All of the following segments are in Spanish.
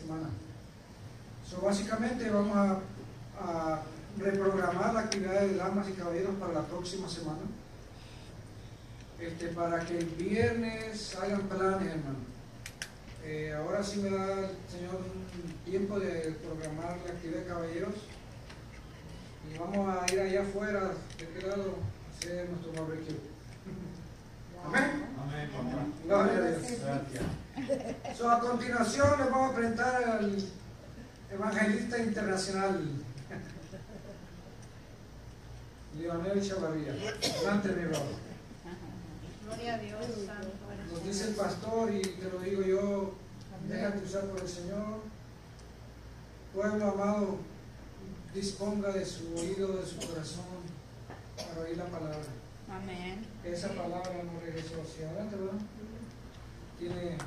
semana. Básicamente vamos a reprogramar la actividad de damas y caballeros para la próxima semana. Para que el viernes hagan planes, hermano. Ahora sí me da el Señor un tiempo de programar la actividad de caballeros. Y vamos a ir allá afuera, de este lado, a hacer nuestro barbecue. Amén. Amén. Gloria a Dios. Gracias. A continuación les vamos a presentar al evangelista internacional, Leonel Chavarría. Adelante, mi bravo. Gloria a Dios, santo. Nos dice el pastor, y te lo digo yo, déjate usar por el Señor. Pueblo amado, disponga de su oído, de su corazón, para oír la palabra. Amén. Esa palabra no regresó hacia adelante, ¿verdad? Tiene...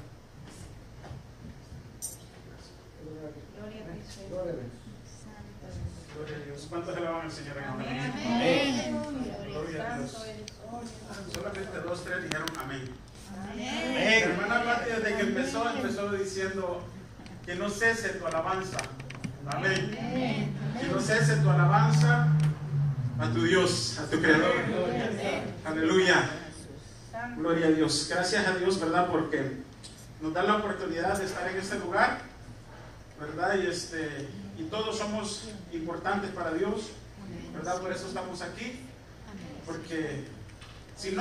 Gloria a Dios. Gloria a Dios. Gloria a Dios. ¿Cuántos alaban al Señor? Amén. Gloria a Dios. Solamente 2, 3 dijeron amén. Amén. La hermana Pati desde que empezó diciendo que no cese tu alabanza. Amén. Que no cese tu alabanza a tu Dios, a tu Creador. Aleluya. Gloria a Dios. Gracias a Dios, ¿verdad? Porque nos da la oportunidad de estar en este lugar, ¿verdad? Y todos somos importantes para Dios, ¿verdad? Por eso estamos aquí. Porque si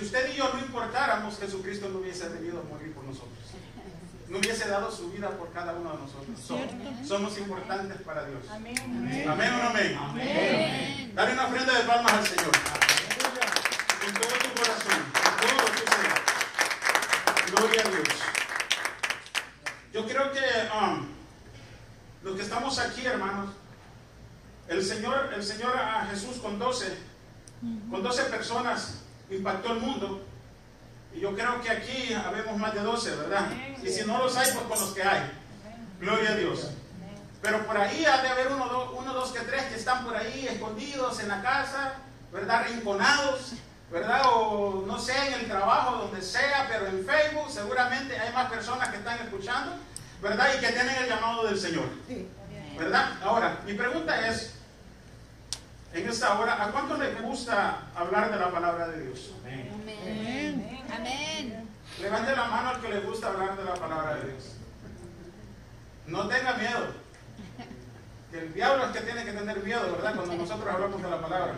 usted y yo no importáramos, Jesucristo no hubiese venido a morir por nosotros. No hubiese dado su vida por cada uno de nosotros. Somos importantes para Dios. Amén. ¿Amén o no amén? Amén. Dale una ofrenda de palmas al Señor. Con todo tu corazón, con todo lo que sea. Gloria a Dios. Yo creo que los que estamos aquí, hermanos, el Señor a Jesús con 12 personas impactó el mundo. Y yo creo que aquí habemos más de 12, ¿verdad? Y si no los hay, pues con los que hay. Gloria a Dios. Pero por ahí ha de haber uno, dos, que tres que están por ahí escondidos en la casa, ¿verdad? Rinconados, ¿verdad? O no sé, en el trabajo, donde sea, pero en Facebook seguramente hay más personas que están escuchando, ¿verdad? Y que tienen el llamado del Señor, ¿verdad? Ahora, mi pregunta es, en esta hora, ¿a cuánto les gusta hablar de la palabra de Dios? Amén. Amén. Levante la mano al que le gusta hablar de la palabra de Dios. No tenga miedo. Que el diablo es que tiene que tener miedo, ¿verdad? Cuando nosotros hablamos de la palabra,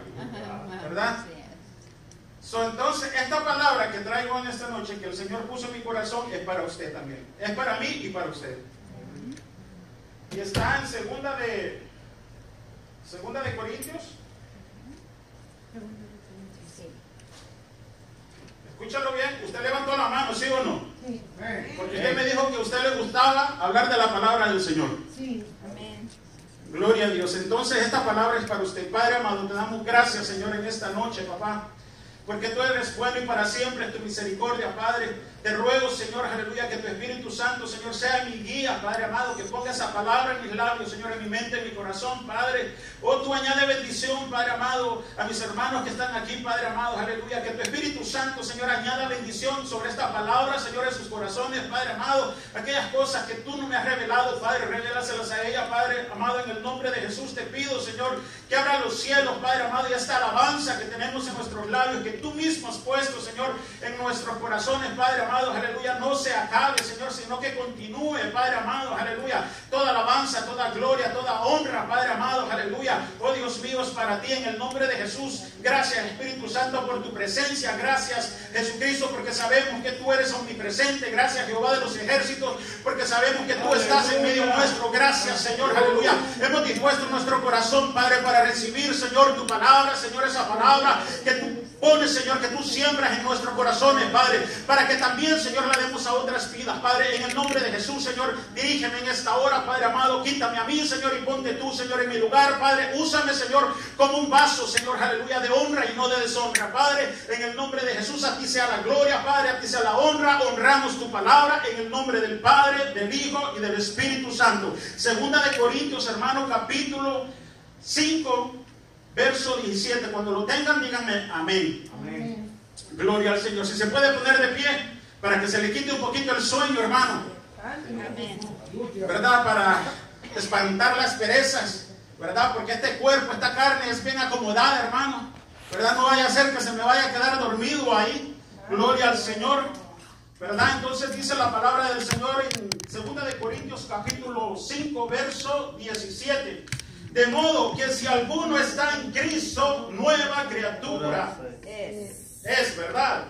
¿verdad? Entonces, esta palabra que traigo en esta noche, que el Señor puso en mi corazón, es para usted también. Es para mí y para usted. Y está en segunda de Corintios. Escúchalo bien, usted levantó la mano, ¿sí o no? Sí. Porque usted me dijo que a usted le gustaba hablar de la palabra del Señor. Sí. Amén. Gloria a Dios. Entonces esta palabra es para usted. Padre amado, te damos gracias, Señor, en esta noche, papá, porque tú eres bueno y para siempre es tu misericordia, Padre. Te ruego, Señor, aleluya, que tu Espíritu Santo, Señor, sea mi guía, Padre amado, que ponga esa palabra en mis labios, Señor, en mi mente, en mi corazón, Padre. Oh, tú añade bendición, Padre amado, a mis hermanos que están aquí, Padre amado, aleluya, que tu Espíritu Santo, Señor, añada bendición sobre esta palabra, Señor, en sus corazones, Padre amado. Aquellas cosas que tú no me has revelado, Padre, revélaselas a ella, Padre amado, en el nombre de Jesús te pido, Señor, que abra los cielos, Padre amado, y esta alabanza que tenemos en nuestros labios, que tú mismo has puesto, Señor, en nuestros corazones, Padre amado, aleluya, no se acabe, Señor, sino que continúe, Padre amado, aleluya, toda alabanza, toda gloria, toda honra, Padre amado, aleluya, oh Dios mío, es para ti en el nombre de Jesús. Gracias, Espíritu Santo, por tu presencia. Gracias, Jesucristo, porque sabemos que tú eres omnipresente. Gracias, Jehová de los ejércitos, porque sabemos que tú estás en medio nuestro. Gracias, Señor, aleluya. Hemos dispuesto nuestro corazón, Padre, para recibir, Señor, tu palabra, Señor, esa palabra que tú pones, Señor, que tú siembras en nuestros corazones, Padre, para que también, Señor, la demos a otras vidas, Padre, en el nombre de Jesús, Señor. Dirígeme en esta hora, Padre amado, quítame a mí, Señor, y ponte tú, Señor, en mi lugar, Padre. Úsame, Señor, como un vaso, Señor, aleluya, de honra y no de deshonra, Padre, en el nombre de Jesús. A ti sea la gloria, Padre, a ti sea la honra. Honramos tu palabra en el nombre del Padre, del Hijo y del Espíritu Santo. Segunda de Corintios, hermano, capítulo 5, verso 17. Cuando lo tengan, díganme amén. Amén. Gloria al Señor. Si se puede poner de pie para que se le quite un poquito el sueño, hermano. ¿verdad? Para espantar las perezas, ¿verdad? Porque este cuerpo, esta carne es bien acomodada, hermano, ¿verdad? No vaya a ser que se me vaya a quedar dormido ahí. Gloria al Señor, ¿verdad? Entonces dice la palabra del Señor en 2 de Corintios capítulo 5 verso 17. De modo que si alguno está en Cristo, nueva criatura es, ¿verdad?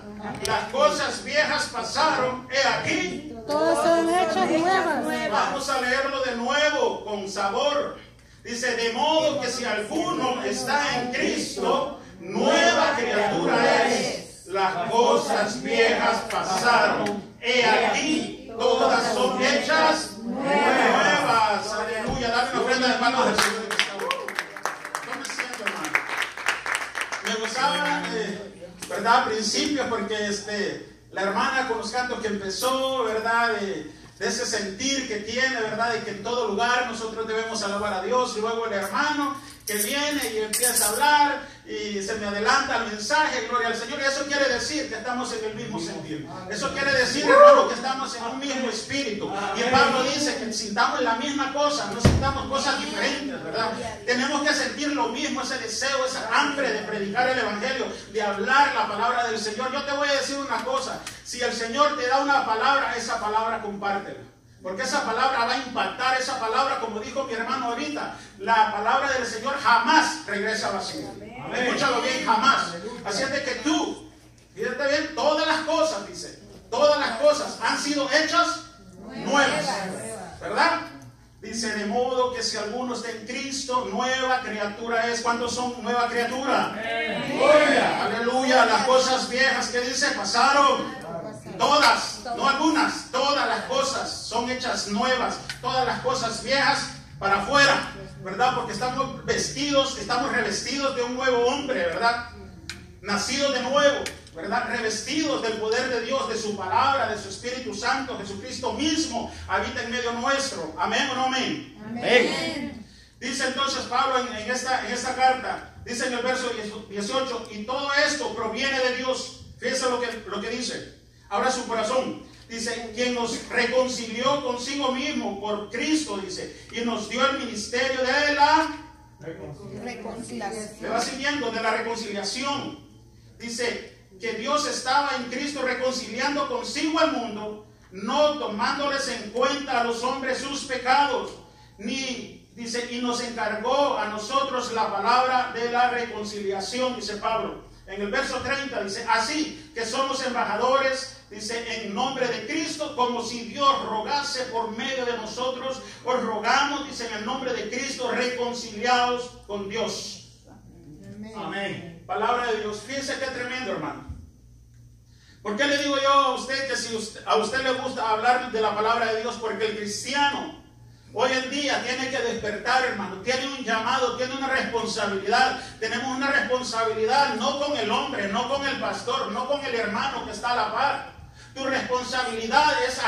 Las cosas viejas pasaron, he aquí, todas son hechas nuevas. Vamos a leerlo de nuevo con sabor. Dice, de modo que si alguno está en Cristo, nueva criatura es. Las cosas viejas pasaron, he aquí, todas son hechas nuevas. Aleluya. Dame una ofrenda de palmas del Señor. ¿Cómo me siento, hermano? Me gozaba, ¿verdad? Al principio, porque la hermana con los cantos que empezó, ¿verdad? De ese sentir que tiene, ¿verdad? De que en todo lugar nosotros debemos alabar a Dios. Y luego el hermano que viene y empieza a hablar y se me adelanta el mensaje, gloria al Señor. Y eso quiere decir que estamos en el mismo sentir. Eso quiere decir, hermano, que estamos en un mismo espíritu. Y el Pablo dice que sintamos la misma cosa, no sintamos cosas diferentes, ¿verdad? Tenemos que sentir lo mismo, ese deseo, esa hambre de predicar el Evangelio, de hablar la palabra del Señor. Yo te voy a decir una cosa, si el Señor te da una palabra, esa palabra compártela. Porque esa palabra va a impactar, esa palabra, como dijo mi hermano ahorita, la palabra del Señor jamás regresa vacía. Escúchalo bien, jamás. Así es de que tú, fíjate bien, todas las cosas, dice, todas las cosas han sido hechas nuevas, ¿verdad? Dice, de modo que si alguno está en Cristo, nueva criatura es. ¿Cuántos son nueva criatura? Aleluya. Las cosas viejas que dice pasaron. Todas, no algunas, todas las cosas son hechas nuevas. Todas las cosas viejas para afuera, ¿verdad? Porque estamos vestidos, estamos revestidos de un nuevo hombre, ¿verdad? Nacidos de nuevo, ¿verdad? Revestidos del poder de Dios, de su palabra, de su Espíritu Santo. Jesucristo mismo habita en medio nuestro. ¿Amén o no amén? Amén. Dice entonces Pablo en esta carta, dice en el verso 18, y todo esto proviene de Dios. Fíjense lo que dice. Abra su corazón. Dice, quien nos reconcilió consigo mismo por Cristo, dice, y nos dio el ministerio de la reconciliación. ¿Me va siguiendo? De la reconciliación. Dice que Dios estaba en Cristo reconciliando consigo al mundo, no tomándoles en cuenta a los hombres sus pecados, dice, y nos encargó a nosotros la palabra de la reconciliación, dice Pablo. En el verso 30 dice, así que somos embajadores, dice, en nombre de Cristo, como si Dios rogase por medio de nosotros. Os rogamos, dice, en el nombre de Cristo, reconciliados con Dios. Amén. Palabra de Dios. Fíjense qué tremendo, hermano. ¿Por qué le digo yo a usted que si a usted le gusta hablar de la palabra de Dios? Porque el cristiano hoy en día tiene que despertar, hermano. Tiene un llamado, tiene una responsabilidad. Tenemos una responsabilidad no con el hombre, no con el pastor, no con el hermano que está a la par. Tu responsabilidad es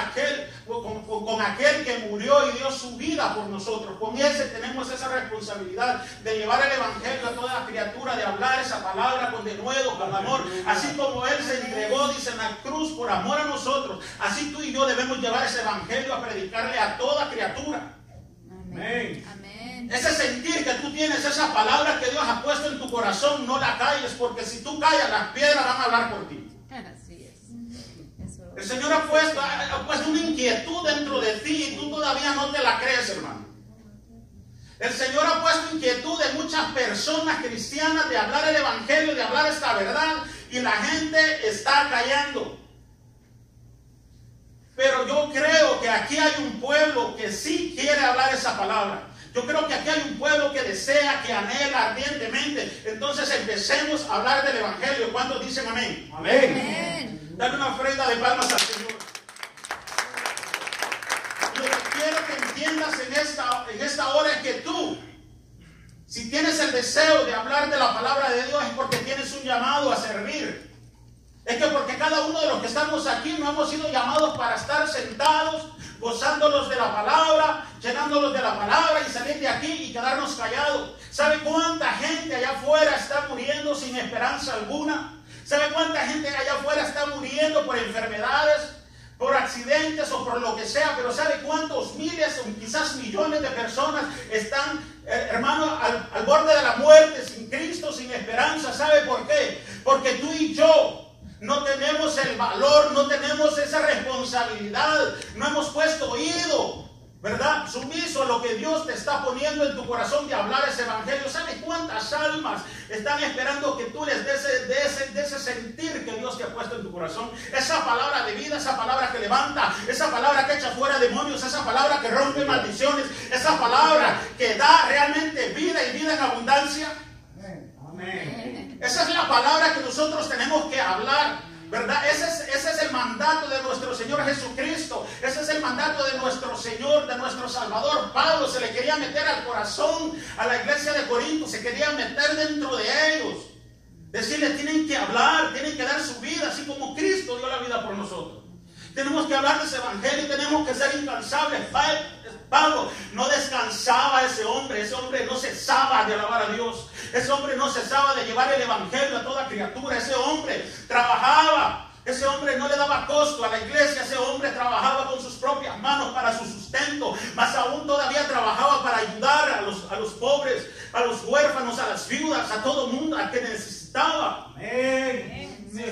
con aquel que murió y dio su vida por nosotros. Con ese tenemos esa responsabilidad de llevar el Evangelio a toda criatura, de hablar esa palabra con denuedo, con amor. Así como Él se entregó, dice, en la cruz por amor a nosotros, así tú y yo debemos llevar ese Evangelio a predicarle a toda criatura. Amén. Amén. Ese sentir que tú tienes, esa palabra que Dios ha puesto en tu corazón, no la calles, porque si tú callas, las piedras van a hablar por ti. Así es. El Señor ha puesto una inquietud dentro de ti y tú todavía no te la crees, hermano. El Señor ha puesto inquietud en muchas personas cristianas de hablar el Evangelio, de hablar esta verdad, y la gente está callando. Pero yo creo que aquí hay un pueblo que sí quiere hablar esa palabra. Yo creo que aquí hay un pueblo que desea, que anhela ardientemente. Entonces empecemos a hablar del Evangelio. ¿Cuántos dicen amén? Amén. Amén. Dale una ofrenda de palmas al Señor. Lo que quiero que entiendas en esta hora es que tú, si tienes el deseo de hablar de la palabra de Dios, es porque tienes un llamado a servir. Es que porque cada uno de los que estamos aquí no hemos sido llamados para estar sentados, gozándolos de la palabra, llenándolos de la palabra y salir de aquí y quedarnos callados. ¿Sabe cuánta gente allá afuera está muriendo sin esperanza alguna? ¿Sabe cuánta gente allá afuera está muriendo por enfermedades, por accidentes? accidentes o por lo que sea, pero ¿sabe cuántos miles o quizás millones de personas están, hermano, al borde de la muerte, sin Cristo, sin esperanza? ¿Sabe por qué? Porque tú y yo no tenemos el valor, no tenemos esa responsabilidad, no hemos puesto oído, ¿verdad? Sumiso a lo que Dios te está poniendo en tu corazón de hablar ese evangelio. ¿Sabes cuántas almas están esperando que tú les des de ese sentir que Dios te ha puesto en tu corazón? Esa palabra de vida, esa palabra que levanta, esa palabra que echa fuera demonios, esa palabra que rompe maldiciones, esa palabra que da realmente vida y vida en abundancia. Amén. Esa es la palabra que nosotros tenemos que hablar, ¿verdad? Ese es el mandato de nuestro Señor Jesucristo. Ese es el mandato de nuestro Señor, de nuestro Salvador. Pablo se le quería meter al corazón a la iglesia de Corinto, se quería meter dentro de ellos, decirles: tienen que hablar, tienen que dar su vida, así como Cristo dio la vida por nosotros. Tenemos que hablar de ese evangelio, tenemos que ser incansables. Pablo no descansaba, ese hombre no cesaba de alabar a Dios, ese hombre no cesaba de llevar el evangelio a toda criatura, ese hombre trabajaba, ese hombre no le daba costo a la iglesia, ese hombre trabajaba con sus propias manos para su sustento, más aún todavía trabajaba para ayudar a los pobres, a los huérfanos, a las viudas, a todo mundo, al que necesitaba.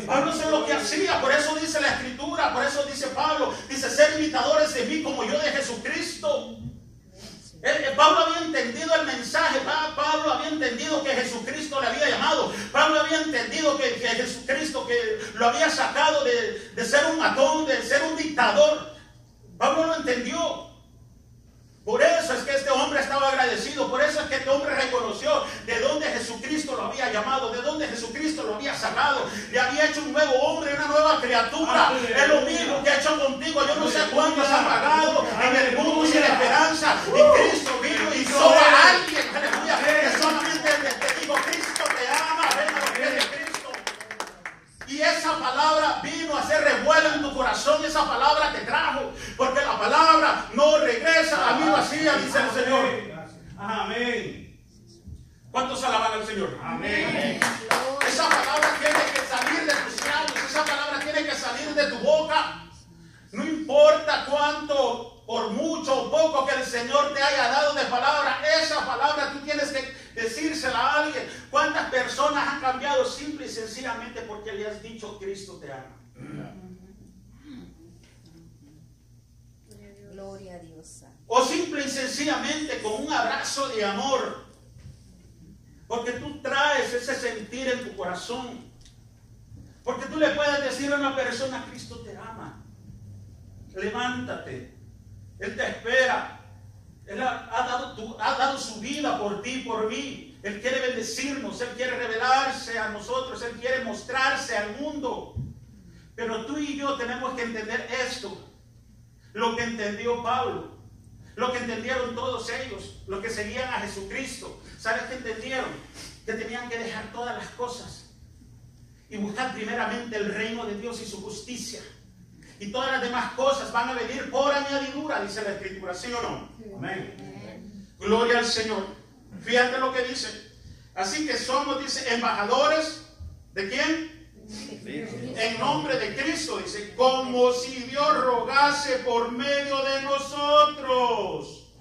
Pablo eso es lo que hacía, por eso dice la Escritura, por eso dice Pablo, dice: ser imitadores de mí como yo de Jesucristo. Pablo había entendido el mensaje, Pablo había entendido que Jesucristo le había llamado, Pablo había entendido que Jesucristo que lo había sacado de ser un matón, de ser un dictador. Pablo lo entendió. Por eso es que este hombre estaba agradecido, por eso es que este hombre reconoció de dónde Jesucristo lo había llamado, de dónde Jesucristo lo había sacado. Le había hecho un nuevo hombre, una nueva criatura. Es lo mismo que ha hecho contigo. Yo no sé cuántos han pagado en el mundo sin esperanza, y Cristo vino y hizo a alguien, aleluya, que solamente te digo: Cristo te ama, ven a los pies de Cristo. Y esa palabra vino a hacer revuelo en tu corazón, esa palabra te trajo, porque la palabra no regresa a mí vacía, dice el Señor. Amén. ¿Cuántos alaban al Señor? Amén. Esa palabra tiene que salir de tus labios, esa palabra tiene que salir de tu boca. No importa cuánto, por mucho o poco que el Señor te haya dado de palabra, esa palabra tú tienes que decírsela a alguien. ¿Cuántas personas han cambiado simple y sencillamente porque le has dicho: Cristo te ama? Gloria a Dios. O simple y sencillamente con un abrazo de amor, porque tú traes ese sentir en tu corazón, porque tú le puedes decir a una persona: Cristo te ama, levántate, Él te espera, Él ha dado su vida por ti, por mí. Él quiere bendecirnos, Él quiere revelarse a nosotros, Él quiere mostrarse al mundo. Pero tú y yo tenemos que entender esto, lo que entendió Pablo, lo que entendieron todos ellos, los que seguían a Jesucristo. ¿Sabes qué entendieron? Que tenían que dejar todas las cosas y buscar primeramente el reino de Dios y su justicia. Y todas las demás cosas van a venir por añadidura, dice la Escritura, ¿sí o no? Amén. Gloria al Señor. Fíjate lo que dice. Así que somos, dice, embajadores ¿de quién? En nombre de Cristo, dice, como si Dios rogase por medio de nosotros.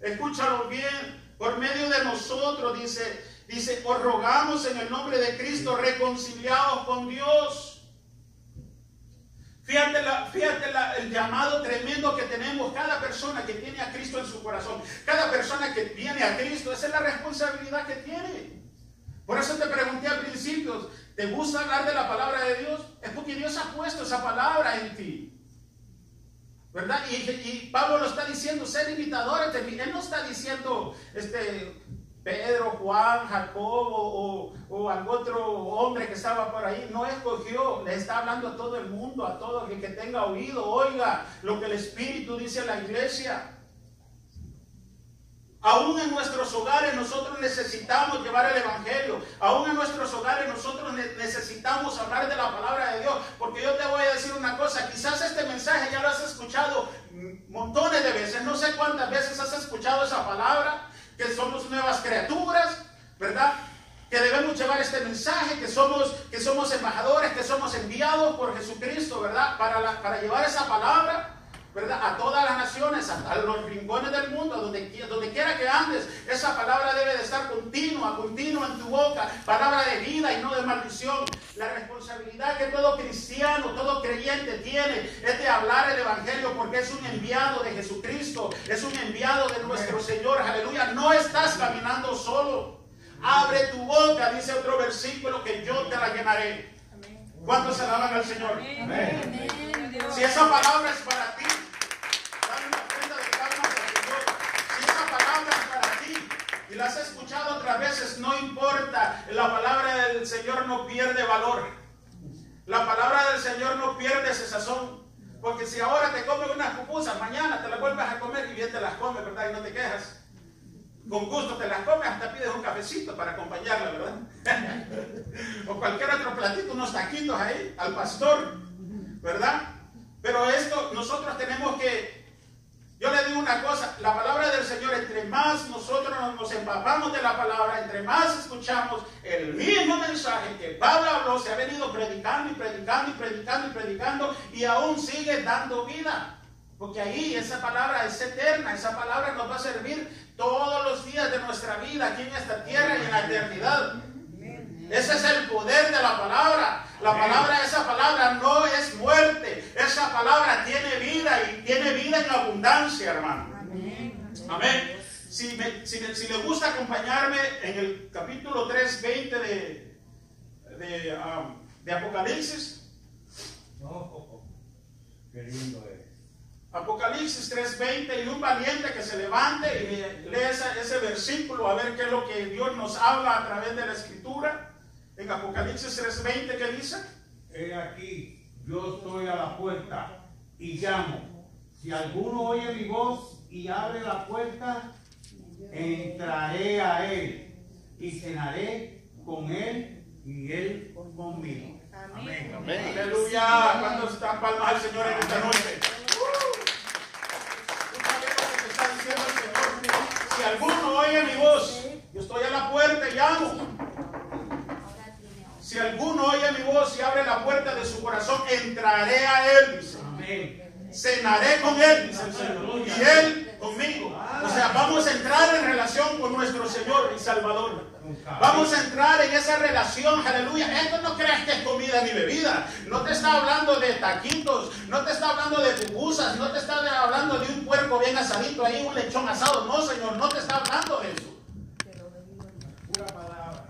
Escúchalo bien, por medio de nosotros, dice, os rogamos en el nombre de Cristo, reconciliados con Dios. Fíjate el llamado tremendo que tenemos. Cada persona que tiene a Cristo en su corazón, cada persona que viene a Cristo, esa es la responsabilidad que tiene. Por eso te pregunté al principio, ¿te gusta hablar de la palabra de Dios? Es porque Dios ha puesto esa palabra en ti, ¿verdad? Y Pablo lo está diciendo, ser imitadores de mí. Él no está diciendo Pedro, Juan, Jacobo o algún otro hombre que estaba por ahí. No escogió, le está hablando a todo el mundo, a todo el que tenga oído, oiga lo que el Espíritu dice a la iglesia. Aún en nuestros hogares nosotros necesitamos llevar el Evangelio. Aún en nuestros hogares nosotros necesitamos hablar de la palabra de Dios. Porque yo te voy a decir una cosa, quizás este mensaje ya lo has escuchado montones de veces. No sé cuántas veces has escuchado esa palabra, que somos nuevas criaturas, ¿verdad? que debemos llevar este mensaje, que somos embajadores, que somos enviados por Jesucristo, ¿verdad? Para llevar esa palabra, ¿verdad? A todas las naciones, a los rincones del mundo, donde quiera que andes. Esa palabra debe de estar continua en tu boca, palabra de vida y no de maldición. La responsabilidad que todo cristiano, todo creyente tiene es de hablar el evangelio, porque es un enviado de Jesucristo, es un enviado de nuestro Señor, aleluya. No estás caminando solo. Abre tu boca, dice otro versículo, que yo te la llenaré. ¿Cuántos alaban al Señor? Amén. Si esa palabra es para ti, dale una ofrenda de palmas al Señor. Si esa palabra es para ti y la has escuchado otras veces, no importa. La palabra del Señor no pierde valor. La palabra del Señor no pierde ese sazón. Porque si ahora te comes unas pupusas, mañana te las vuelves a comer y bien te las comes, ¿verdad? Y no te quejas. Con gusto te las comes, hasta pides un cafecito para acompañarla, ¿verdad? O cualquier otro platito, unos taquitos ahí, al pastor, ¿verdad? Pero esto, nosotros tenemos que, yo le digo una cosa, la palabra del Señor, entre más nosotros nos empapamos de la palabra, entre más escuchamos el mismo mensaje que Pablo habló, se ha venido predicando y predicando y predicando y predicando, y aún sigue dando vida. Porque ahí esa palabra es eterna, esa palabra nos va a servir todos los días de nuestra vida aquí en esta tierra y en la eternidad. Ese es el poder de la palabra. La palabra, esa palabra no es muerte. Esa palabra tiene vida y tiene vida en abundancia, hermano. Amén. Si le gusta acompañarme en el capítulo 3:20 de Apocalipsis. Qué lindo es. Apocalipsis 3:20, y un valiente que se levante y lea ese versículo, a ver qué es lo que Dios nos habla a través de la escritura. En Apocalipsis 3:20, ¿qué dice? He aquí, yo estoy a la puerta y llamo. Si alguno oye mi voz y abre la puerta, entraré a él y cenaré con él y él conmigo. Amén. Amén. Aleluya. ¿Cuántos están palmas al Señor en esta noche? Diciendo el Señor, si alguno oye mi voz, yo estoy a la puerta y llamo. Si alguno oye mi voz y abre la puerta de su corazón, entraré a él, dice. Amén. Cenaré con él, dice el Señor, y él conmigo. O sea, vamos a entrar en relación con nuestro Señor y Salvador. Vamos a entrar en esa relación, aleluya. Esto no creas que es comida ni bebida. No te está hablando de taquitos, no te está hablando de pupusas, no te está hablando de un puerco bien asadito ahí, un lechón asado. No, Señor, no te está hablando de eso. Pura palabra.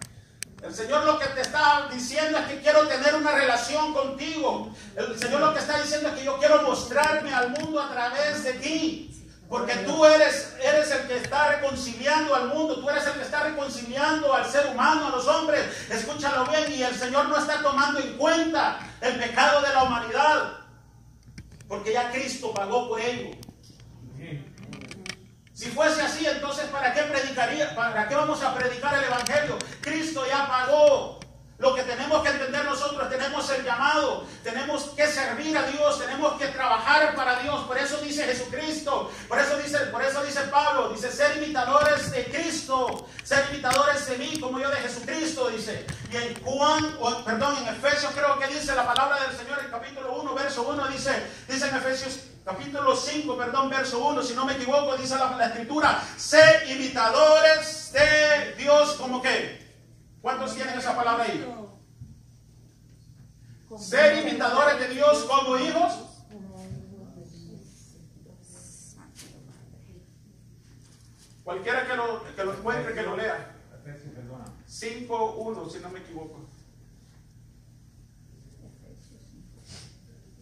El Señor lo que te está diciendo es que quiero tener una relación contigo. El Señor lo que está diciendo es que yo quiero mostrarme al mundo a través de ti. Porque tú eres el que está reconciliando al mundo, tú eres el que está reconciliando al ser humano, a los hombres. Escúchalo bien, y el Señor no está tomando en cuenta el pecado de la humanidad, porque ya Cristo pagó por ello. Si fuese así, entonces ¿para qué predicaría? ¿Para qué vamos a predicar el evangelio? Cristo ya pagó. Lo que tenemos que entender nosotros, tenemos el llamado, tenemos que servir a Dios, tenemos que trabajar para Dios. Por eso dice Jesucristo, por eso dice Pablo, dice ser imitadores de Cristo, ser imitadores de mí como yo de Jesucristo, dice. Y en en Efesios creo que dice la palabra del Señor en capítulo 1, verso 1, dice en Efesios capítulo 5, verso 1, si no me equivoco, dice la escritura, ser imitadores de Dios como que. ¿Cuántos tienen esa palabra ahí? Ser imitadores de Dios como hijos. Cualquiera que lo encuentre, que lo lea. 5:1, si no me equivoco.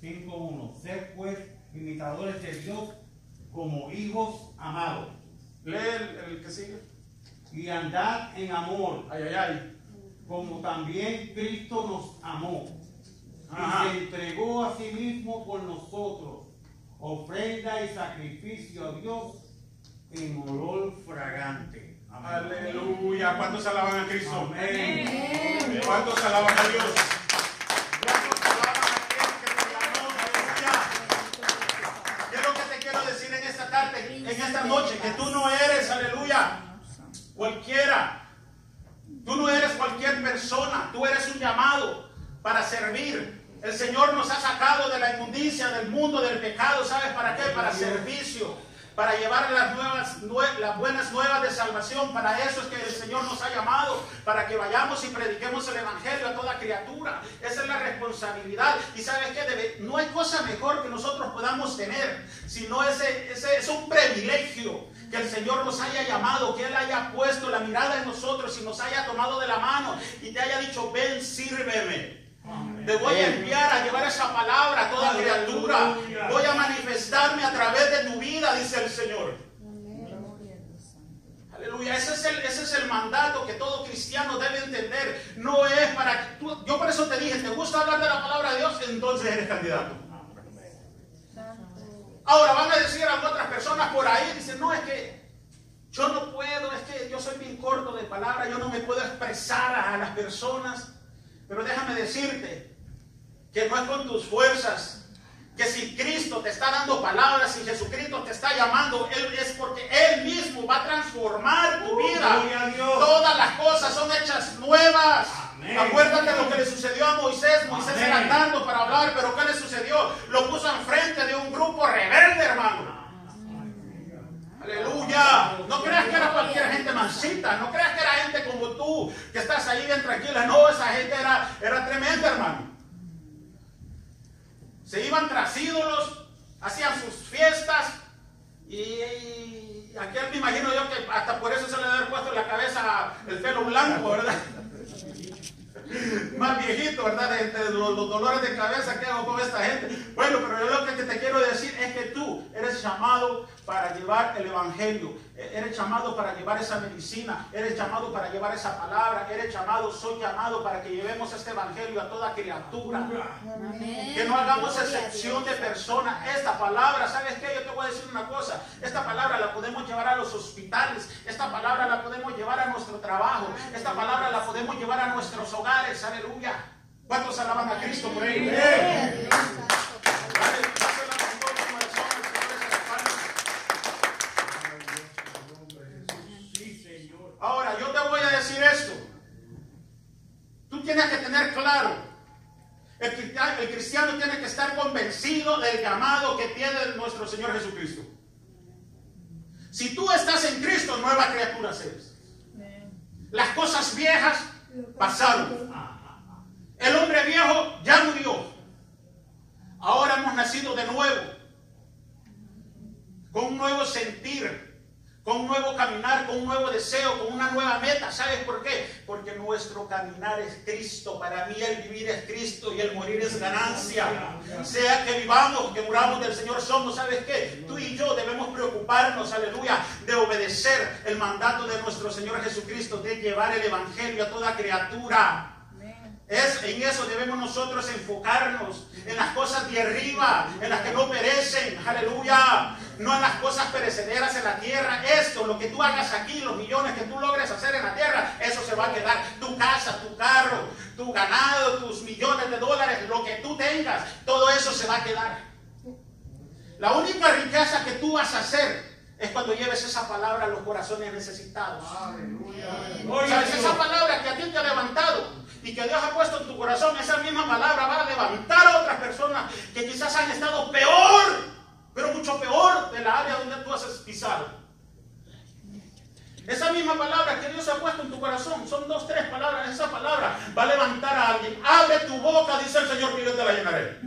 5:1. Sed pues imitadores de Dios como hijos amados. Lee el que sigue. Y andad en amor, Ay. como también Cristo nos amó. Ajá. Y se entregó a sí mismo por nosotros, ofrenda y sacrificio a Dios en olor fragante. Amén. Aleluya. ¿Cuántos alaban a Cristo? Amén. ¿Cuántos alaban a Dios? ¿Cuántos alaban a aquel que te llamó? Aleluya. ¿Qué es lo que te quiero decir en esta tarde, en esta noche? Que tú no eres, aleluya, cualquiera. Tú no eres cualquier persona, tú eres un llamado para servir. El Señor nos ha sacado de la inmundicia, del mundo, del pecado. ¿Sabes para qué? Para servicio, para llevar las buenas nuevas de salvación. Para eso es que el Señor nos ha llamado, para que vayamos y prediquemos el Evangelio a toda criatura. Esa es la responsabilidad. Y ¿sabes qué? No hay cosa mejor que nosotros podamos tener, sino es un privilegio que el Señor nos haya llamado, que Él haya puesto la mirada en nosotros y nos haya tomado de la mano y te haya dicho: ven, sírveme. Te voy a enviar a llevar esa palabra a toda criatura. Voy a manifestarme a través de tu vida, dice el Señor. Aleluya. Ese es el mandato que todo cristiano debe entender. No es para tú. Yo por eso te dije: ¿te gusta hablar de la palabra de Dios? Entonces eres candidato. Ahora van a decir a otras personas por ahí, dicen: no, es que yo no puedo, es que yo soy bien corto de palabra, yo no me puedo expresar a las personas. Pero déjame decirte que no es con tus fuerzas, que si Cristo te está dando palabras, si Jesucristo te está llamando, es porque Él mismo va a transformar tu vida. Todas las cosas son hechas nuevas. Amén. Acuérdate lo que le sucedió a Moisés. Moisés era tanto para hablar, pero ¿qué le sucedió? Lo puso enfrente de un grupo rebelde, hermano. Aleluya. No creas que era cualquier gente mansita, no creas que era gente como tú, que estás ahí bien tranquila. No, esa gente era tremenda, hermano. Se iban tras ídolos, hacían sus fiestas y aquel, me imagino yo, que hasta por eso se le debe haber puesto en la cabeza el pelo blanco, ¿verdad? Más viejito, ¿verdad? De los dolores de cabeza que hago con esta gente. Bueno, pero yo lo que te quiero decir es que tú eres llamado para llevar el Evangelio. Eres llamado para llevar esa medicina. Eres llamado para llevar esa palabra. Soy llamado para que llevemos este Evangelio a toda criatura. Amén. Que no hagamos excepción de personas. Esta palabra, ¿sabes qué? Yo te voy a decir una cosa. Esta palabra la podemos llevar a los hospitales. Esta palabra la podemos llevar a nuestro trabajo. Esta palabra la podemos llevar a nuestros hogares. Aleluya. ¿Cuántos alaban a Cristo por ello? Ahora, yo te voy a decir esto. Tú tienes que tener claro, el cristiano tiene que estar convencido del llamado que tiene nuestro Señor Jesucristo. Si tú estás en Cristo, nueva criatura eres. Las cosas viejas pasaron. El hombre viejo ya murió. Ahora hemos nacido de nuevo, con un nuevo sentir, con un nuevo caminar, con un nuevo deseo, con una nueva meta. ¿Sabes por qué? Porque nuestro caminar es Cristo. Para mí el vivir es Cristo y el morir es ganancia. Sea que vivamos, que muramos, del Señor somos. ¿Sabes qué? Tú y yo debemos preocuparnos, aleluya, de obedecer el mandato de nuestro Señor Jesucristo, de llevar el Evangelio a toda criatura. En eso debemos nosotros enfocarnos, en las cosas de arriba, en las que no perecen, aleluya, no en las cosas perecederas en la tierra. Esto, lo que tú hagas aquí, los millones que tú logres hacer en la tierra, eso se va a quedar. Tu casa, tu carro, tu ganado, tus millones de dólares, lo que tú tengas, todo eso se va a quedar. La única riqueza que tú vas a hacer es cuando lleves esa palabra a los corazones necesitados. Aleluya. ¿Sabes? Esa palabra que a ti te ha levantado y que Dios ha puesto en tu corazón, esa misma palabra va a levantar a otras personas que quizás han estado peor, pero mucho peor de la área donde tú has pisado. Esa misma palabra que Dios ha puesto en tu corazón, son 2, 3 palabras, esa palabra va a levantar a alguien. Abre tu boca, dice el Señor, que yo te la llenaré.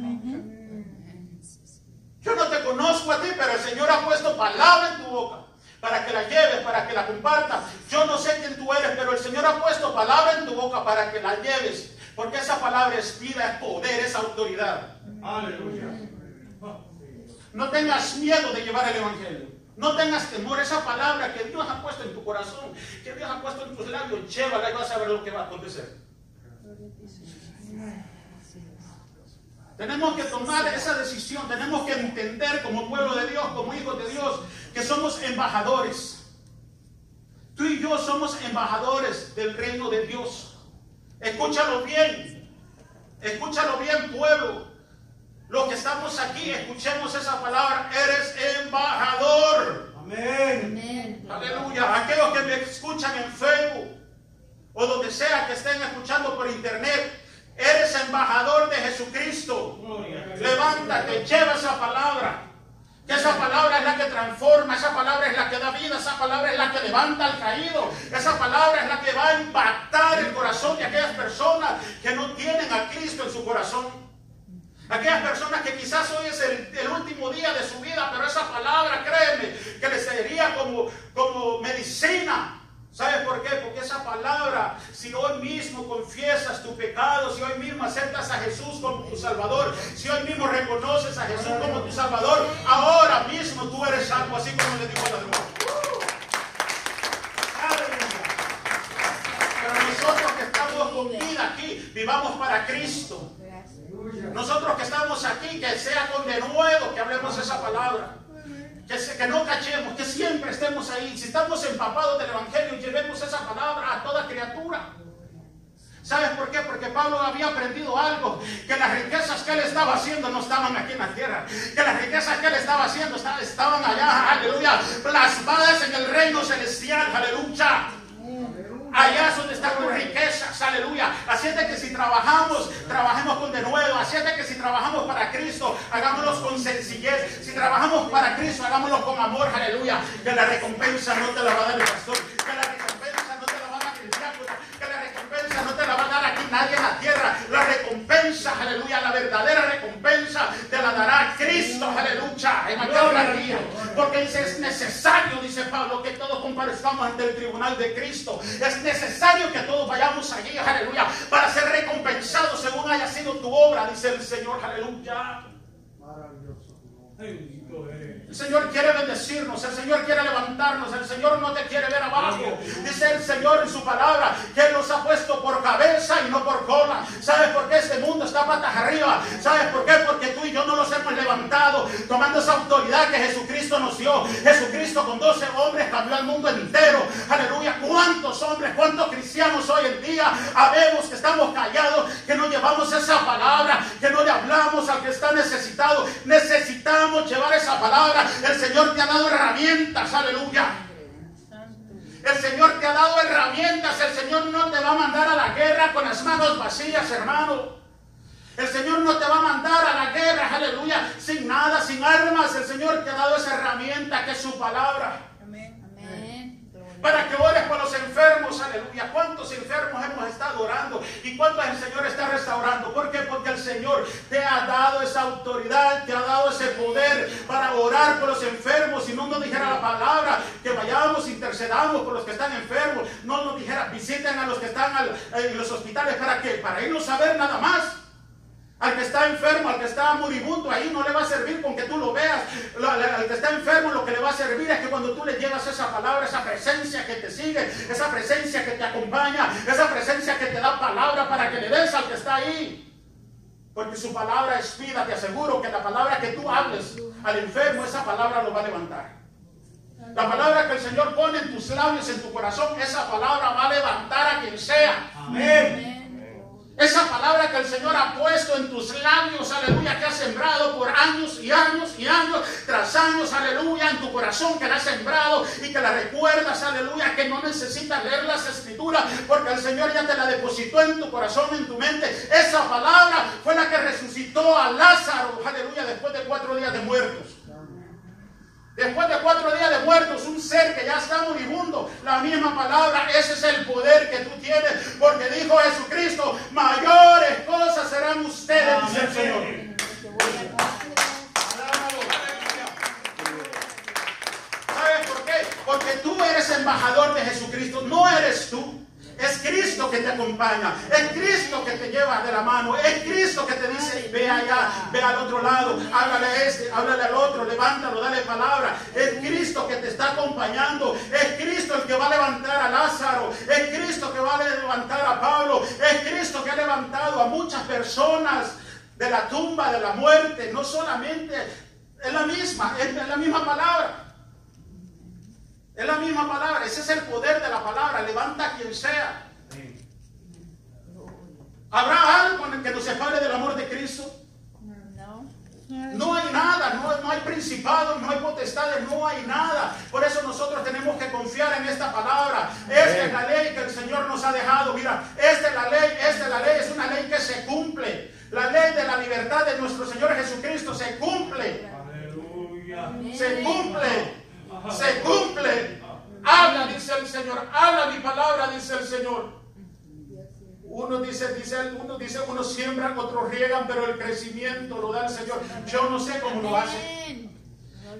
Yo no te conozco a ti, pero el Señor ha puesto palabra en tu boca para que la lleves, para que la compartas. Yo no sé quién tú eres, pero el Señor ha puesto palabra en tu boca para que la lleves, porque esa palabra es vida, es poder, es autoridad. Aleluya. No tengas miedo de llevar el Evangelio. No tengas temor. Esa palabra que Dios ha puesto en tu corazón, que Dios ha puesto en tus labios, llévala y vas a ver lo que va a acontecer. Tenemos que tomar esa decisión, tenemos que entender como pueblo de Dios, como hijos de Dios, que somos embajadores. Tú y yo somos embajadores del reino de Dios. Escúchalo bien, pueblo. Los que estamos aquí, escuchemos esa palabra, eres embajador. Amén. Aleluya. Aquellos que me escuchan en Facebook, o donde sea que estén escuchando por internet, eres embajador de Jesucristo. Levántate, lleva esa palabra. Que esa palabra es la que transforma, esa palabra es la que da vida, esa palabra es la que levanta al caído, esa palabra es la que va a impactar el corazón de aquellas personas que no tienen a Cristo en su corazón. Aquellas personas que quizás hoy es el último día de su vida, pero esa palabra, créeme, que les sería como medicina. ¿Sabes por qué? Porque esa palabra, si hoy mismo confiesas tu pecado, si hoy mismo aceptas a Jesús como tu Salvador, si hoy mismo reconoces a Jesús como tu Salvador, ahora mismo tú eres salvo, así como le dijo a la hermana. Pero nosotros que estamos con vida aquí, vivamos para Cristo. Nosotros que estamos aquí, que sea con denuedo que hablemos esa palabra. Que no cachemos, que siempre estemos ahí. Si estamos empapados del Evangelio, llevemos esa palabra a toda criatura. ¿Sabes por qué? Porque Pablo había aprendido algo, que las riquezas que él estaba haciendo no estaban aquí en la tierra, que las riquezas que él estaba haciendo estaban allá, aleluya, plasmadas en el reino celestial, aleluya. Allá es donde están tus riquezas, aleluya. Así es de que si trabajamos, trabajemos con denuedo. Así es de que si trabajamos para Cristo, hagámoslo con sencillez. Si trabajamos para Cristo, hagámoslo con amor, aleluya. Que la recompensa no te la va a dar el pastor, que la recompensa no te la va a dar el diácono, que la recompensa no te la va a dar aquí nadie en la tierra. La recompensa, aleluya, la verdadera recompensa te la dará Cristo, aleluya, en aquel día. Porque dice, es necesario, dice Pablo, que todos comparezcamos ante el tribunal de Cristo. Es necesario que todos vayamos allí, aleluya, para ser recompensados según haya sido tu obra, dice el Señor, aleluya. El Señor quiere bendecirnos, el Señor quiere levantarnos, el Señor no te quiere ver abajo. Dice el Señor en su palabra que Él nos ha puesto por cabeza y no por cola. ¿Sabes por qué este mundo está patas arriba? ¿Sabes por qué? Porque tú y yo no los hemos levantado tomando esa autoridad que Jesucristo nos dio. Jesucristo con 12 hombres cambió al mundo entero. Aleluya. ¿Cuántos hombres, cuántos cristianos hoy en día habemos que estamos callados, que no llevamos esa palabra, que no le hablamos al que está necesitado? Necesitamos llevar esa palabra. El Señor te ha dado herramientas, aleluya. El Señor te ha dado herramientas. El Señor no te va a mandar a la guerra con las manos vacías, hermano. El Señor no te va a mandar a la guerra, aleluya, sin nada, sin armas. El Señor te ha dado esa herramienta que es su palabra. Para que ores por los enfermos, aleluya. ¿Cuántos enfermos hemos estado orando? ¿Y cuántos el Señor está restaurando? ¿Por qué? Porque el Señor te ha dado esa autoridad, te ha dado ese poder para orar por los enfermos. Si no nos dijera la palabra, que vayamos, intercedamos por los que están enfermos. No nos dijera, visiten a los que están en los hospitales. ¿Para qué? Para irnos a ver nada más. Al que está enfermo, al que está moribundo, ahí no le va a servir con que tú lo veas. Al que está enfermo, lo que le va a servir es que cuando tú le llevas esa palabra, esa presencia que te sigue, esa presencia que te acompaña, esa presencia que te da palabra para que le des al que está ahí. Porque su palabra es vida. Te aseguro que la palabra que tú hables al enfermo, esa palabra lo va a levantar. La palabra que el Señor pone en tus labios, en tu corazón, esa palabra va a levantar a quien sea. Amén. Esa palabra que el Señor ha puesto en tus labios, aleluya, que has sembrado por años y años y años tras años, aleluya, en tu corazón, que la has sembrado y que la recuerdas, aleluya, que no necesitas leer las escrituras porque el Señor ya te la depositó en tu corazón, en tu mente. Esa palabra fue la que resucitó a Lázaro, aleluya, después de 4 días de muertos. Después de 4 días de muertos, un ser que ya está moribundo, la misma palabra, ese es el poder que tú tienes, porque dijo Jesucristo, mayores cosas serán ustedes, dice el Señor. ¿Sabes por qué? Porque tú eres embajador de Jesucristo, no eres tú. Es Cristo que te acompaña, es Cristo que te lleva de la mano, es Cristo que te dice, ve allá, ve al otro lado, háblale a este, háblale al otro, levántalo, dale palabra. Es Cristo que te está acompañando, es Cristo el que va a levantar a Lázaro, es Cristo que va a levantar a Pablo, es Cristo que ha levantado a muchas personas de la tumba, de la muerte. No solamente es la misma palabra. Es la misma palabra, ese es el poder de la palabra, levanta a quien sea. ¿Habrá algo en el que nos separe del amor de Cristo? No. No hay nada, no hay principados, no hay potestades, no hay nada. Por eso nosotros tenemos que confiar en esta palabra. Esta es la ley que el Señor nos nos ha dejado. Mira, esta es la ley, es una ley que se cumple. La ley de la libertad de nuestro Señor Jesucristo se cumple. Aleluya. Se cumple. Se cumple. Habla, dice el Señor. Habla mi palabra, dice el Señor. Uno siembra, otros riegan, pero el crecimiento lo da el Señor. Yo no sé cómo lo hace.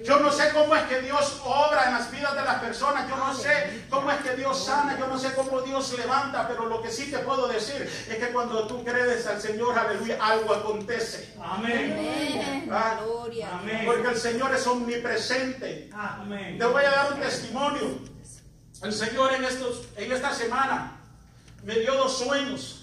Yo no sé cómo es que Dios obra en las vidas de las personas. Yo no sé cómo es que Dios sana. Yo no sé cómo Dios levanta. Pero lo que sí te puedo decir es que cuando tú crees al Señor, aleluya, algo acontece. Amén. Amén. Porque el Señor es omnipresente. Amén. Te voy a dar un testimonio. El Señor en esta semana me dio 2 sueños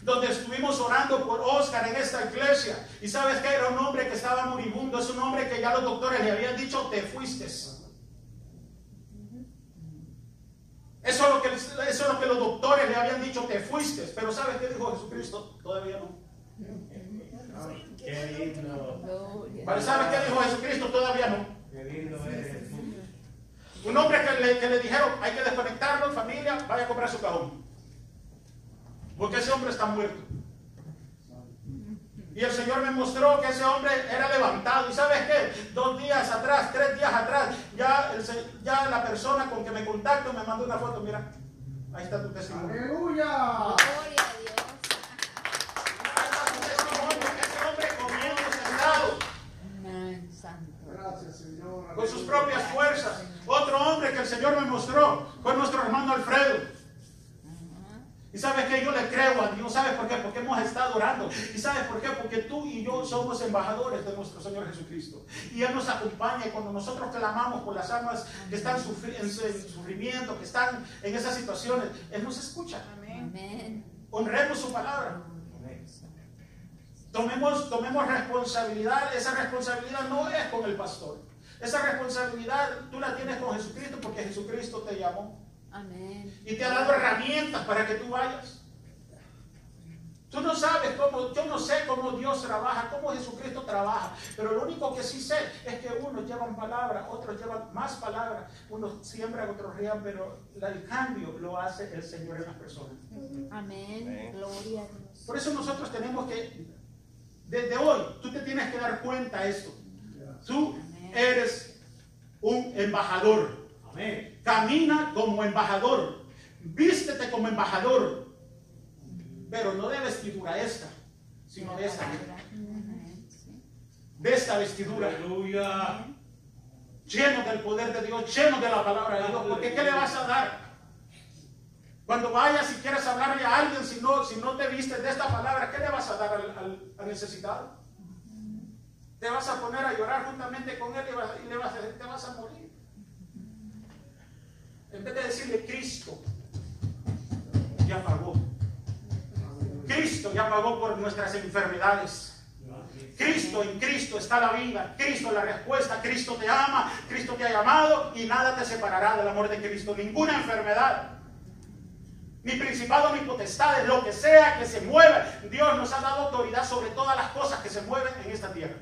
donde estuvimos orando por Oscar en esta iglesia. Y sabes que era un hombre que estaba moribundo. Es un hombre que ya los doctores le habían dicho, te fuiste. Eso es lo que los doctores le habían dicho, te fuiste. Pero ¿sabes qué dijo Jesucristo? Todavía no. Qué lindo. Pero ¿sabes qué dijo Jesucristo? Todavía no. Qué lindo es Jesús. Un hombre que le dijeron, hay que desconectarlo, familia, vaya a comprar su cajón. Porque ese hombre está muerto. Y el Señor me mostró que ese hombre era levantado. ¿Y sabes qué? 2 días atrás, 3 días atrás, ya la persona con que me contacto me mandó una foto. Mira, ahí está tu testimonio. ¡Aleluya! Gloria a Dios. Ahí está tu testimonio, que ese hombre comiendo sentado Amén, santo. Gracias, Señor. con sus propias fuerzas. Otro hombre que el Señor me mostró fue nuestro hermano Alfredo. Y sabes que yo le creo a Dios. ¿Sabes por qué? Porque hemos estado orando. ¿Y sabes por qué? Porque tú y yo somos embajadores de nuestro Señor Jesucristo. Y Él nos acompaña. Y cuando nosotros clamamos por las almas que están en sufrimiento, que están en esas situaciones, Él nos escucha. Amén. Honremos su palabra. Tomemos responsabilidad. Esa responsabilidad no es con el pastor. Esa responsabilidad tú la tienes con Jesucristo, porque Jesucristo te llamó. Amén. Y te ha dado herramientas para que tú vayas. Tú no sabes cómo, yo no sé cómo Dios trabaja, cómo Jesucristo trabaja, pero lo único que sí sé es que unos llevan palabra, otros llevan más palabra, unos siembran, otros rían, pero el cambio lo hace el Señor en las personas. Amén. Gloria a Dios. Por eso nosotros tenemos que, desde hoy, tú te tienes que dar cuenta de esto. Tú eres un embajador. Amén. Camina como embajador, vístete como embajador, pero no de vestidura esta, sino de esta vestidura, Aleluya. lleno del poder de Dios, lleno de la palabra de Dios. Porque ¿qué le vas a dar? Cuando vayas y quieres hablarle a alguien, si no te vistes de esta palabra, ¿qué le vas a dar al necesitado? Te vas a poner a llorar juntamente con él y te vas a morir. En vez de decirle, Cristo ya pagó. Cristo ya pagó por nuestras enfermedades. En Cristo está la vida. Cristo es la respuesta. Cristo te ama. Cristo te ha llamado y nada te separará del amor de Cristo. Ninguna enfermedad, ni principado, ni potestades, lo que sea que se mueva. Dios nos ha dado autoridad sobre todas las cosas que se mueven en esta tierra.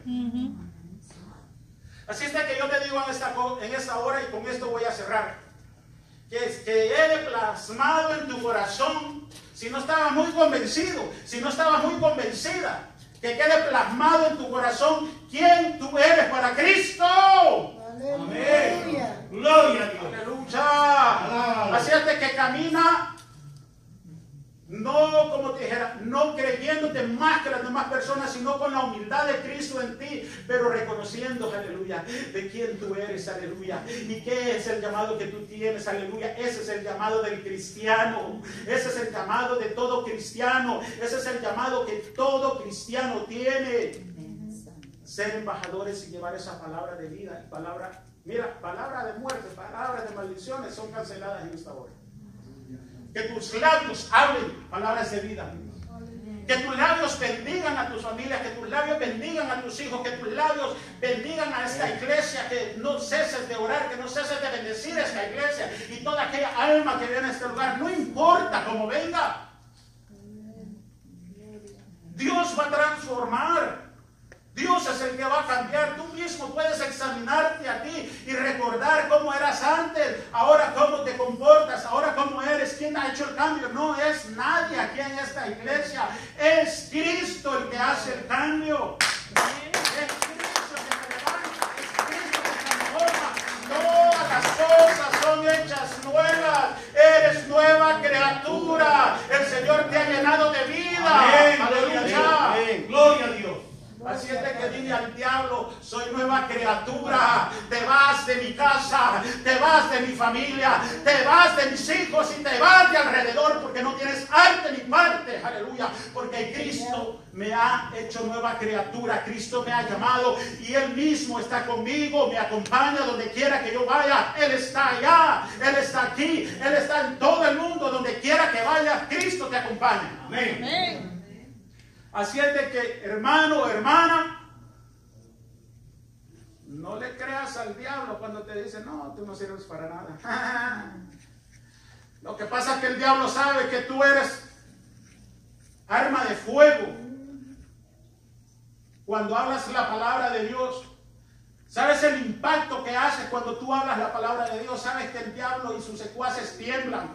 Así es de que yo te digo en esta hora, y con esto voy a cerrar, que quede plasmado en tu corazón, si no estabas muy convencido, si no estabas muy convencida, que quede plasmado en tu corazón quién tú eres para Cristo. Amén. Gloria a Dios. Aleluya. Así es de que camina, no como te dijera, no creyéndote más que las demás personas, sino con la humildad de Cristo en ti, pero reconociendo, aleluya, de quién tú eres, aleluya, y qué es el llamado que tú tienes, aleluya. Ese es el llamado del cristiano, ese es el llamado de todo cristiano, ese es el llamado que todo cristiano tiene. Ser embajadores y llevar esa palabra de vida, palabra de muerte, palabras de maldiciones son canceladas en esta hora. Que tus labios hablen palabras de vida. Que tus labios bendigan a tus familias, que tus labios bendigan a tus hijos, que tus labios bendigan a esta iglesia, que no ceses de orar, que no ceses de bendecir a esta iglesia y toda aquella alma que viene a este lugar, no importa cómo venga. Dios va a transformar. Dios es el que va a cambiar. Tú mismo puedes examinarte a ti y recordar cómo eras antes, ahora cómo te comportas, ahora cómo eres, quién ha hecho el cambio. No es nadie aquí en esta iglesia. Es Cristo el que hace el cambio. Es Cristo el que te levanta. Es Cristo el que te transforma. Todas las cosas son hechas nuevas. Eres nueva criatura. El Señor te ha llenado de vida. Amén. Aleluya. Amén. Gloria a Dios. Así es de que dile al diablo: soy nueva criatura, te vas de mi casa, te vas de mi familia, te vas de mis hijos y te vas de alrededor, porque no tienes arte ni parte, aleluya, porque Cristo me ha hecho nueva criatura, Cristo me ha llamado y Él mismo está conmigo, me acompaña donde quiera que yo vaya. Él está allá, Él está aquí, Él está en todo el mundo, donde quiera que vaya, Cristo te acompaña. Amén. Amén. Así es de que, hermano o hermana, no le creas al diablo cuando te dice: no, tú no sirves para nada. Lo que pasa es que el diablo sabe que tú eres arma de fuego. Cuando hablas la palabra de Dios, ¿sabes el impacto que hace cuando tú hablas la palabra de Dios? ¿Sabes que el diablo y sus secuaces tiemblan?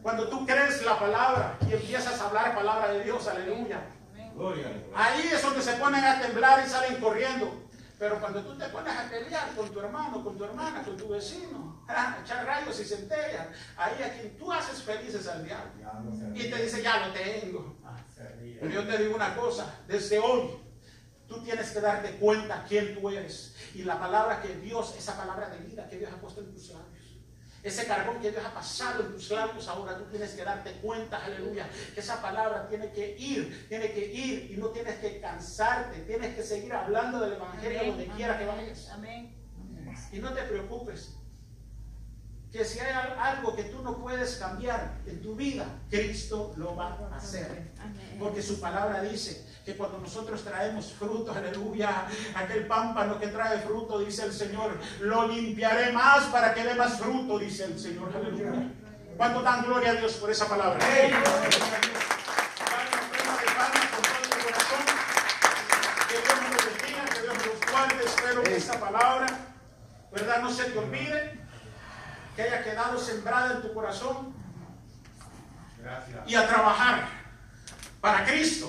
Cuando tú crees la palabra y empiezas a hablar palabra de Dios, aleluya. Ahí es donde se ponen a temblar y salen corriendo. Pero cuando tú te pones a pelear con tu hermano, con tu hermana, con tu vecino, a echar rayos y centellas, ahí a quien tú haces felices al diablo. Y te dice: ya lo tengo. Pero yo te digo una cosa: desde hoy tú tienes que darte cuenta quién tú eres. Y la palabra que Dios, esa palabra de vida que Dios ha puesto en tus labios, ese carbón que Dios ha pasado en tus labios, ahora tú tienes que darte cuenta, aleluya, que esa palabra tiene que ir y no tienes que cansarte, tienes que seguir hablando del evangelio. Amén. Donde quiera que vayas. Amén. Y no te preocupes, que si hay algo que tú no puedes cambiar en tu vida, Cristo lo va a hacer. Porque su palabra dice que cuando nosotros traemos fruto, aleluya, aquel pámpano que trae fruto, dice el Señor, lo limpiaré más para que dé más fruto, dice el Señor, aleluya. ¿Cuánto dan gloria a Dios por esa palabra? Que Dios nos bendiga, que Dios nos guarde. Espero que esta palabra, ¿verdad?, no se te olvide, que haya quedado sembrada en tu corazón. Gracias. Y a trabajar para Cristo.